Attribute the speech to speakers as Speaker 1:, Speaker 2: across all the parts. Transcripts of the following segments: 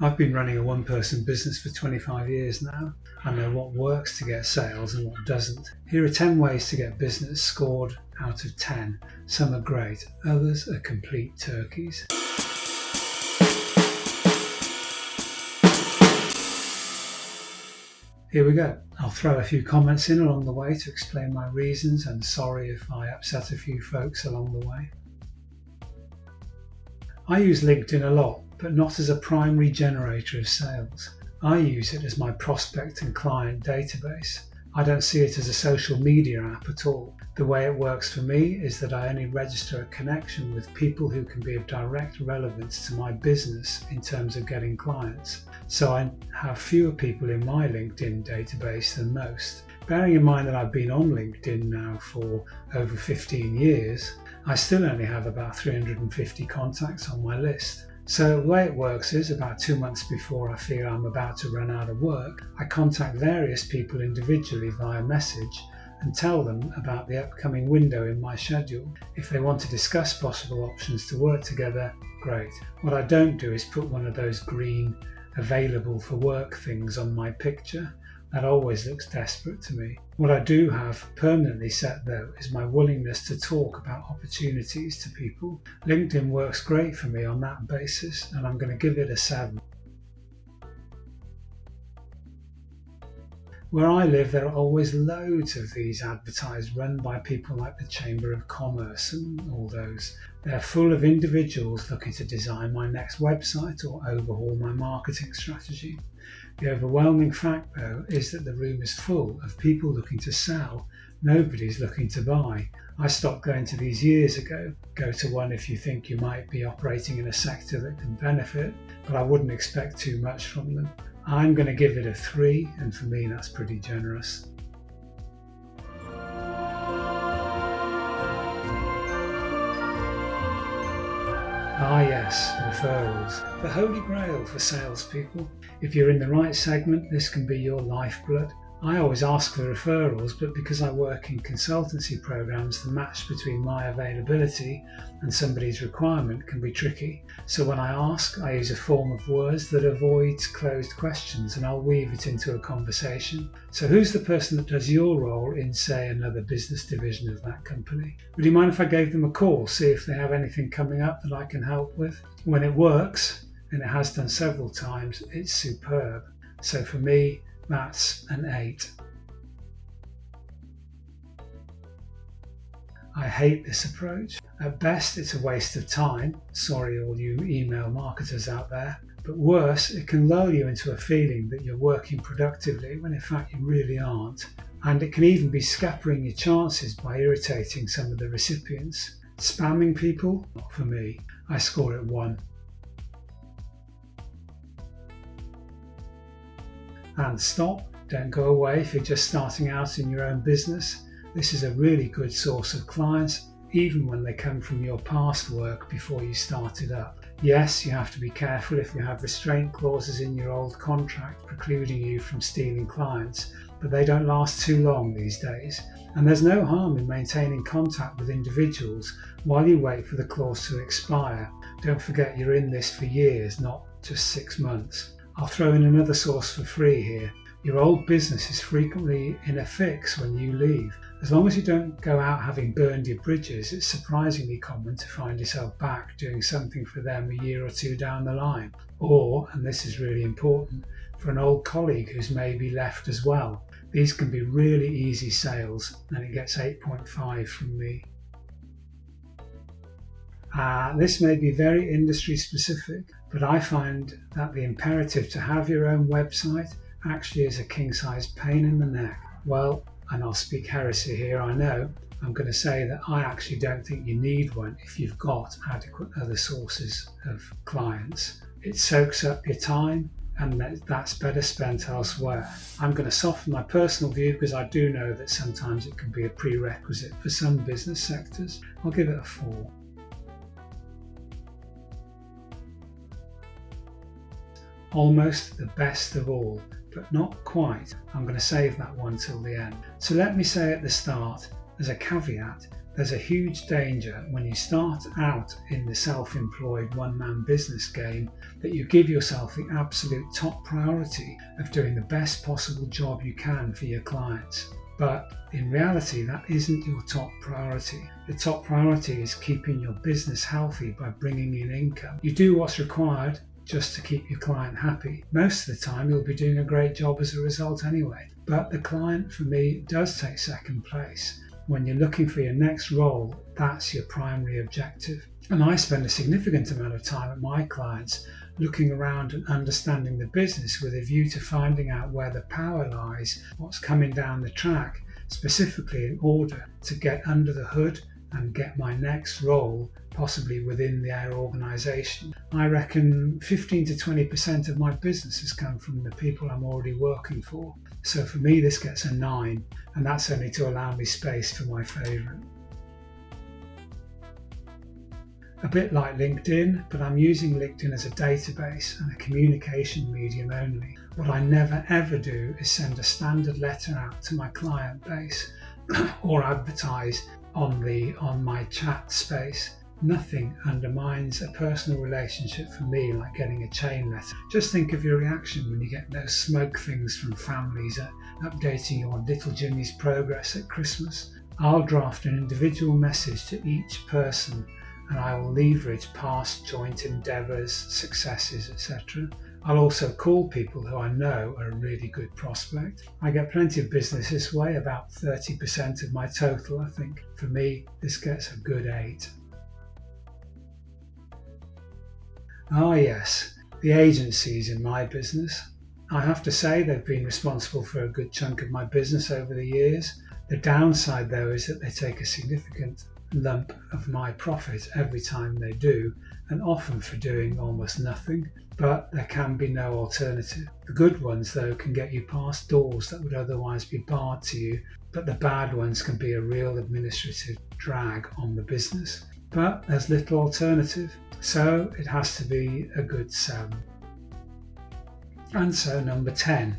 Speaker 1: I've been running a one-person business for 25 years now. I know what works to get sales and what doesn't. Here are 10 ways to get business scored out of 10. Some are great, others are complete turkeys. Here we go. I'll throw a few comments in along the way to explain my reasons, and sorry if I upset a few folks along the way. I use LinkedIn a lot, but not as a primary generator of sales. I use it as my prospect and client database. I don't see it as a social media app at all. The way it works for me is that I only register a connection with people who can be of direct relevance to my business in terms of getting clients. So I have fewer people in my LinkedIn database than most. Bearing in mind that I've been on LinkedIn now for over 15 years, I still only have about 350 contacts on my list. So the way it works is about 2 months before I feel I'm about to run out of work, I contact various people individually via message and tell them about the upcoming window in my schedule. If they want to discuss possible options to work together, great. What I don't do is put one of those green available for work things on my picture. That always looks desperate to me. What I do have permanently set though is my willingness to talk about opportunities to people. LinkedIn works great for me on that basis, and I'm going to give it a 7. Where I live, there are always loads of these advertised, run by people like the Chamber of Commerce and all those. They're full of individuals looking to design my next website or overhaul my marketing strategy. The overwhelming fact, though, is that the room is full of people looking to sell. Nobody's looking to buy. I stopped going to these years ago. Go to one if you think you might be operating in a sector that can benefit, but I wouldn't expect too much from them. I'm going to give it a 3, and for me that's pretty generous. Ah yes, referrals. The holy grail for salespeople. If you're in the right segment, this can be your lifeblood. I always ask for referrals, but because I work in consultancy programs, the match between my availability and somebody's requirement can be tricky. So when I ask, I use a form of words that avoids closed questions, and I'll weave it into a conversation. So who's the person that does your role in, say, another business division of that company? Would you mind if I gave them a call, see if they have anything coming up that I can help with? When it works, and it has done several times, it's superb. So for me, that's an 8. I hate this approach. At best, it's a waste of time. Sorry, all you email marketers out there. But worse, it can lull you into a feeling that you're working productively when in fact you really aren't. And it can even be scattering your chances by irritating some of the recipients. Spamming people? Not for me. I score it 1. And stop, don't go away if you're just starting out in your own business. This is a really good source of clients, even when they come from your past work before you started up. Yes, you have to be careful if you have restraint clauses in your old contract precluding you from stealing clients, but they don't last too long these days. And there's no harm in maintaining contact with individuals while you wait for the clause to expire. Don't forget you're in this for years, not just 6 months. I'll throw in another source for free here. Your old business is frequently in a fix when you leave. As long as you don't go out having burned your bridges, it's surprisingly common to find yourself back doing something for them a year or 2 down the line. Or, and this is really important, for an old colleague who's maybe left as well. These can be really easy sales, and it gets 8.5 from me. This may be very industry specific, but I find that the imperative to have your own website actually is a king-size pain in the neck. Well, and I'll speak heresy here, I know. I'm going to say that I actually don't think you need one if you've got adequate other sources of clients. It soaks up your time, and that's better spent elsewhere. I'm going to soften my personal view because I do know that sometimes it can be a prerequisite for some business sectors. I'll give it a 4. Almost the best of all, but not quite. I'm going to save that one till the end. So let me say at the start, as a caveat, there's a huge danger when you start out in the self-employed one-man business game that you give yourself the absolute top priority of doing the best possible job you can for your clients. But in reality, that isn't your top priority. The top priority is keeping your business healthy by bringing in income. You do what's required just to keep your client happy. Most of the time, you'll be doing a great job as a result anyway. But the client, for me, does take second place. When you're looking for your next role, that's your primary objective. And I spend a significant amount of time at my clients looking around and understanding the business with a view to finding out where the power lies, what's coming down the track, specifically in order to get under the hood and get my next role possibly within their organisation. I reckon 15 to 20% of my business has come from the people I'm already working for. So for me, this gets a 9, and that's only to allow me space for my favourite. A bit like LinkedIn, but I'm using LinkedIn as a database and a communication medium only. What I never ever do is send a standard letter out to my client base or advertise on my chat space. Nothing undermines a personal relationship for me like getting a chain letter. Just think of your reaction when you get those smoke things from families updating you on little Jimmy's progress at Christmas. I'll draft an individual message to each person, and I will leverage past joint endeavours, successes, etc. I'll also call people who I know are a really good prospect. I get plenty of business this way, about 30% of my total, I think. For me, this gets a good 8. Ah yes, the agencies in my business. I have to say they've been responsible for a good chunk of my business over the years. The downside though is that they take a significant lump of my profit every time they do, and often for doing almost nothing, but there can be no alternative. The good ones though can get you past doors that would otherwise be barred to you, but the bad ones can be a real administrative drag on the business. But there's little alternative, so it has to be a good 7. And so number 10.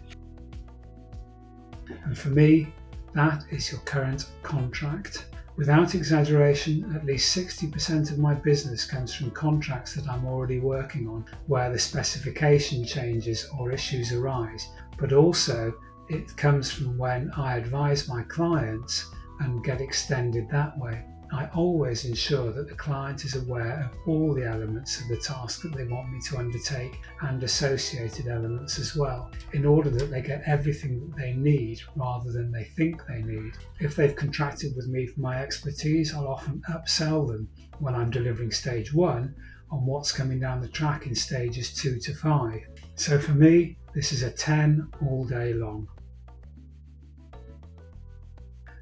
Speaker 1: And for me, that is your current contract. Without exaggeration, at least 60% of my business comes from contracts that I'm already working on, where the specification changes or issues arise, but also it comes from when I advise my clients and get extended that way. I always ensure that the client is aware of all the elements of the task that they want me to undertake and associated elements as well, in order that they get everything that they need rather than they think they need. If they've contracted with me for my expertise, I'll often upsell them when I'm delivering stage 1 on what's coming down the track in stages 2 to 5. So for me, this is a 10 all day long.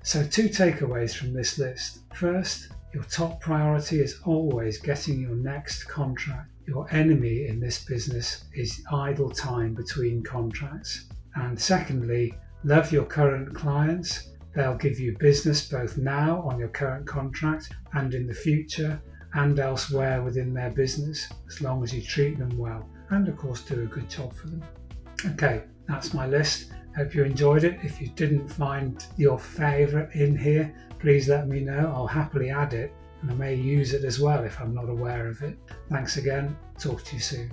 Speaker 1: So 2 takeaways from this list. First, your top priority is always getting your next contract. Your enemy in this business is idle time between contracts. And secondly, love your current clients. They'll give you business both now on your current contract and in the future and elsewhere within their business, as long as you treat them well and of course do a good job for them. Okay, that's my list. Hope you enjoyed it. If you didn't find your favourite in here, please let me know. I'll happily add it, and I may use it as well if I'm not aware of it. Thanks again. Talk to you soon.